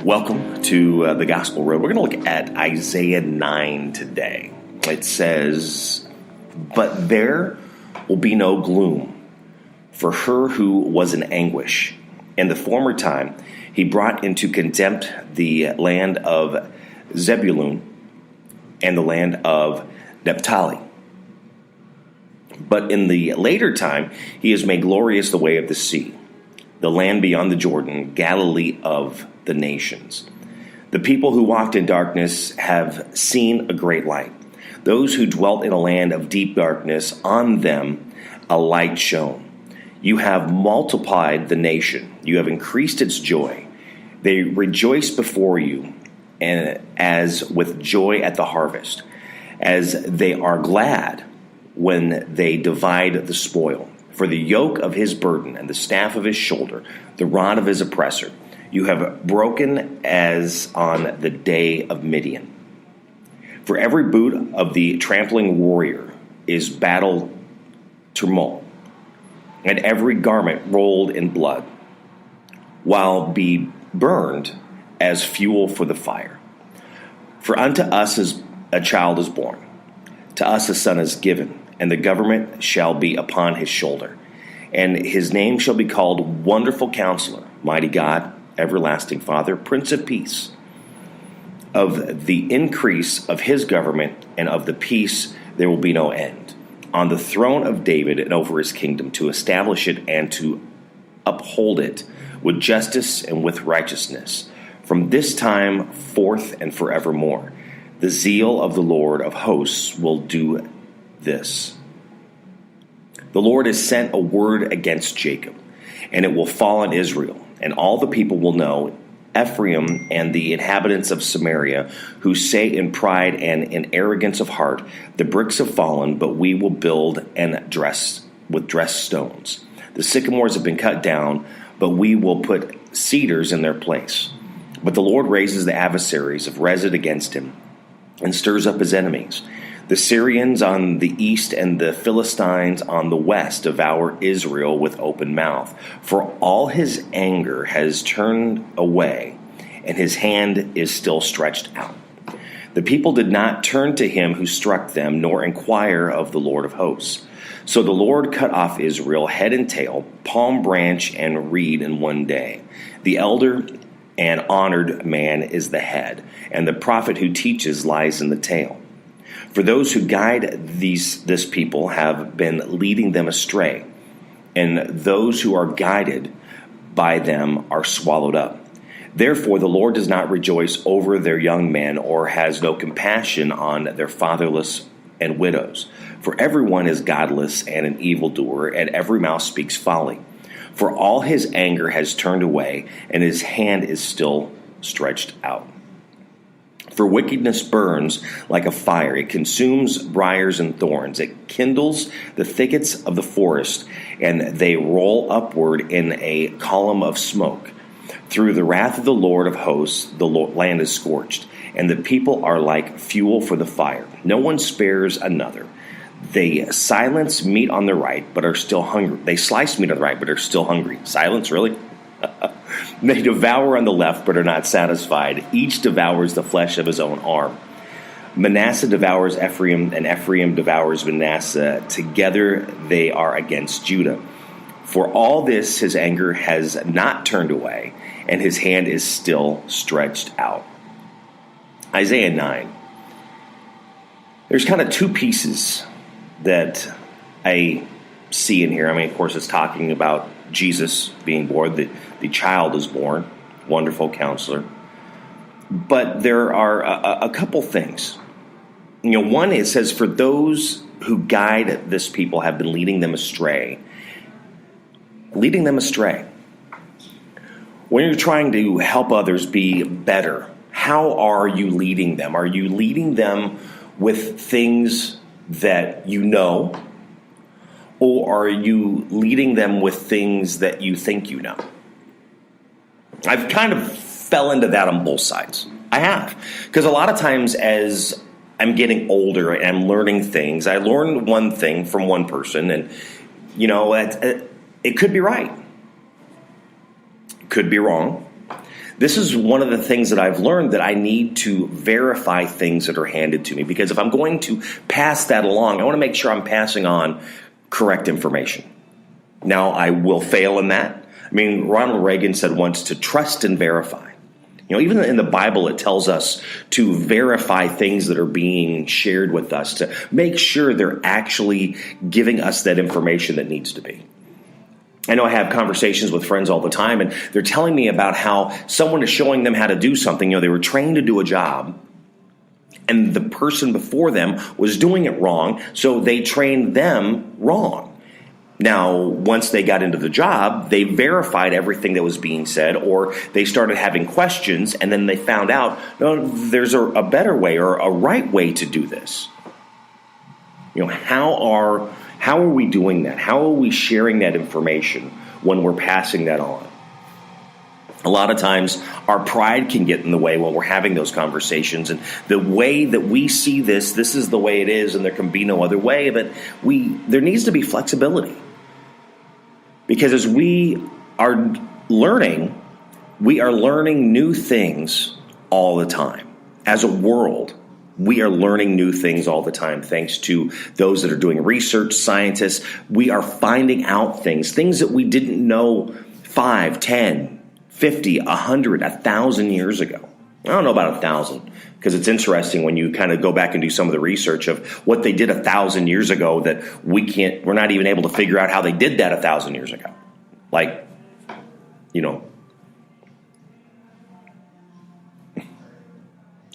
Welcome to the Gospel Road. We're going to look at Isaiah 9 today. It says, "But there will be no gloom for her who was in anguish. In the former time, he brought into contempt the land of Zebulun and the land of Naphtali. But in the later time, he has made glorious the way of the sea, the land beyond the Jordan, Galilee of the nations. The people who walked in darkness have seen a great light. Those who dwelt in a land of deep darkness, on them a light shone. You have multiplied the nation. You have increased its joy. They rejoice before you, and as with joy at the harvest, as they are glad when they divide the spoil. For the yoke of his burden and the staff of his shoulder, the rod of his oppressor, you have broken as on the day of Midian. For every boot of the trampling warrior is battle tumult, and every garment rolled in blood, while be burned as fuel for the fire. For unto us a child is born, to us a son is given, and the government shall be upon his shoulder. And his name shall be called Wonderful Counselor, Mighty God, Everlasting Father, Prince of Peace. Of the increase of his government and of the peace there will be no end. On the throne of David and over his kingdom, to establish it and to uphold it with justice and with righteousness, from this time forth and forevermore. The zeal of the Lord of hosts will do this. The Lord has sent a word against Jacob, and it will fall on Israel, and all the people will know, Ephraim and the inhabitants of Samaria, who say in pride and in arrogance of heart, the bricks have fallen, but we will build and dress with dressed stones. The sycamores have been cut down, but we will put cedars in their place. But the Lord raises the adversaries of Rezin against him, and stirs up his enemies. The Syrians on the east and the Philistines on the west devour Israel with open mouth. For all his anger has turned away, and his hand is still stretched out. The people did not turn to him who struck them, nor inquire of the Lord of hosts. So the Lord cut off Israel, head and tail, palm branch and reed in one day. The elder and honored man is the head, and the prophet who teaches lies in the tail. For those who guide this people have been leading them astray, and those who are guided by them are swallowed up. Therefore the Lord does not rejoice over their young men, or has no compassion on their fatherless and widows. For everyone is godless and an evildoer, and every mouth speaks folly. For all his anger has turned away, and his hand is still stretched out. For wickedness burns like a fire. It consumes briars and thorns. It kindles the thickets of the forest, and they roll upward in a column of smoke. Through the wrath of the Lord of hosts, the land is scorched, and the people are like fuel for the fire. No one spares another. They silence meat on the right, but are still hungry. They slice meat on the right, but are still hungry. Silence, really? They devour on the left, but are not satisfied. Each devours the flesh of his own arm. Manasseh devours Ephraim, and Ephraim devours Manasseh. Together they are against Judah. For all this, his anger has not turned away, and his hand is still stretched out. Isaiah 9. There's kind of two pieces that I see in here. I mean, of course, it's talking about Jesus being born, the child is born, Wonderful Counselor. But there are a couple things. One, it says, for those who guide this people have been leading them astray. Leading them astray. When you're trying to help others be better, how are you leading them? Are you leading them with things that you know? Or are you leading them with things that you think you know? I've kind of fell into that on both sides. I have. Because a lot of times as I'm getting older and I'm learning things, I learn one thing from one person and, it could be right. It could be wrong. This is one of the things that I've learned, that I need to verify things that are handed to me, because if I'm going to pass that along, I want to make sure I'm passing on correct information. Now, I will fail in that. I mean, Ronald Reagan said once to trust and verify. Even in the Bible, it tells us to verify things that are being shared with us, to make sure they're actually giving us that information that needs to be. I know I have conversations with friends all the time, and they're telling me about how someone is showing them how to do something. They were trained to do a job, and the person before them was doing it wrong, so they trained them wrong. Now, once they got into the job, they verified everything that was being said, or they started having questions, and then they found out, no, there's a better way or a right way to do this. How are we doing that? How are we sharing that information when we're passing that on? A lot of times, our pride can get in the way when we're having those conversations, and the way that we see this is the way it is, and there can be no other way. But there needs to be flexibility. Because as we are learning new things all the time. As a world, we are learning new things all the time, thanks to those that are doing research, scientists. We are finding out things that we didn't know 5, 10, 50, 100, 1,000 years ago. I don't know about 1,000, because it's interesting when you kind of go back and do some of the research of what they did 1,000 years ago that we're not even able to figure out how they did that 1,000 years ago.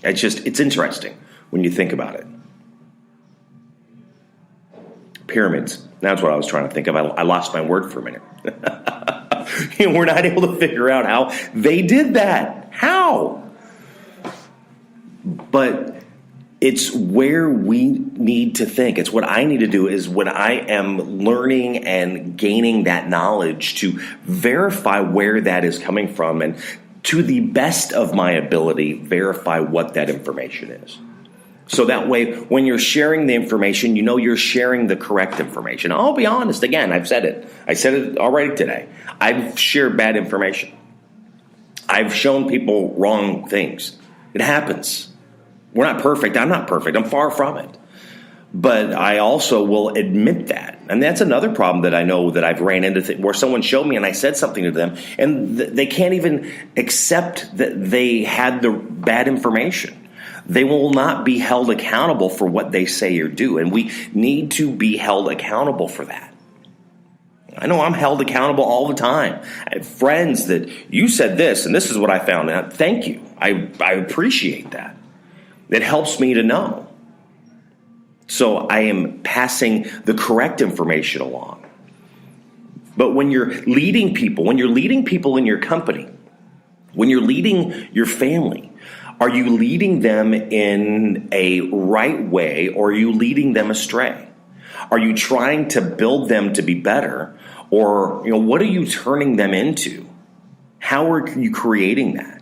It's interesting when you think about it. Pyramids. That's what I was trying to think of. I lost my word for a minute. We're not able to figure out how they did that. How? But it's where we need to think. It's what I need to do is when I am learning and gaining that knowledge to verify where that is coming from, and to the best of my ability, verify what that information is. So that way, when you're sharing the information, you're sharing the correct information. I'll be honest, again, I've said it. I said it already today. I've shared bad information. I've shown people wrong things. It happens. We're not perfect. I'm not perfect. I'm far from it. But I also will admit that. And that's another problem that I know that I've ran into, where someone showed me and I said something to them, and they can't even accept that they had the bad information. They will not be held accountable for what they say or do. And we need to be held accountable for that. I know I'm held accountable all the time. I have friends that you said this, and this is what I found out. Thank you. I appreciate that. It helps me to know. So I am passing the correct information along. But when you're leading people in your company, when you're leading your family, are you leading them in a right way, or are you leading them astray? Are you trying to build them to be better, or what are you turning them into? How are you creating that?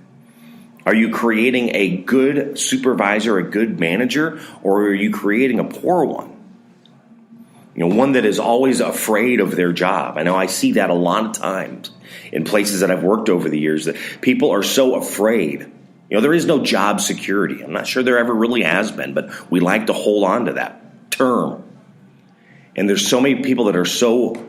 Are you creating a good supervisor, a good manager, or are you creating a poor one? One that is always afraid of their job. I know I see that a lot of times in places that I've worked over the years, that people are so afraid. There is no job security. I'm not sure there ever really has been, but we like to hold on to that term. And there's so many people that are so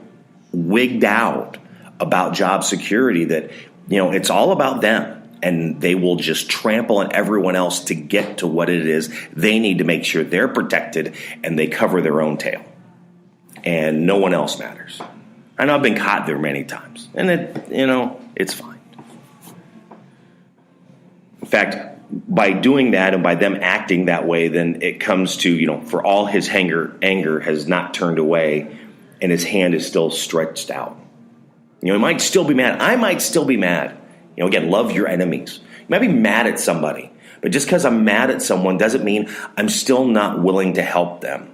wigged out about job security that, it's all about them. And they will just trample on everyone else to get to what it is they need to make sure they're protected, and they cover their own tail. And no one else matters. I know I've been caught there many times. And it's fine. In fact, by doing that and by them acting that way, then it comes to, for all his anger has not turned away, and his hand is still stretched out. He might still be mad. I might still be mad. Again, love your enemies. You might be mad at somebody, but just because I'm mad at someone doesn't mean I'm still not willing to help them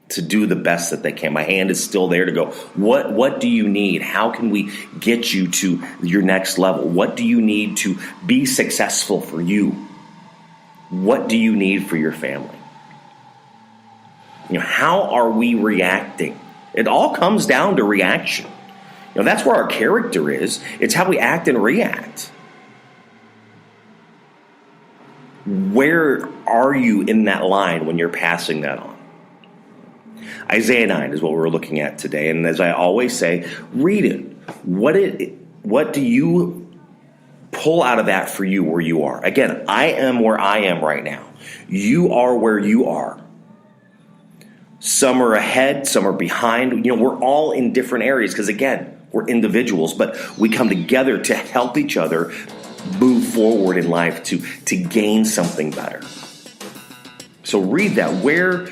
to do the best that they can. My hand is still there to go, what do you need? How can we get you to your next level? What do you need to be successful for you? What do you need for your family? How are we reacting? It all comes down to reaction. That's where our character is. It's how we act and react. Where are you in that line when you're passing that on? Isaiah 9 is what we're looking at today. And as I always say, read it. What do you pull out of that for you where you are? Again, I am where I am right now. You are where you are. Some are ahead, some are behind. We're all in different areas because, again, we're individuals, but we come together to help each other move forward in life to gain something better. So read that. Where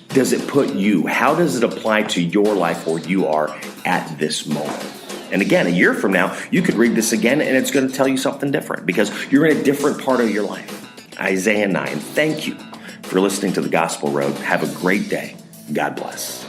does it put you? How does it apply to your life where you are at this moment? And again, a year from now, you could read this again and it's going to tell you something different because you're in a different part of your life. Isaiah 9. Thank you for listening to The Gospel Road. Have a great day. God bless.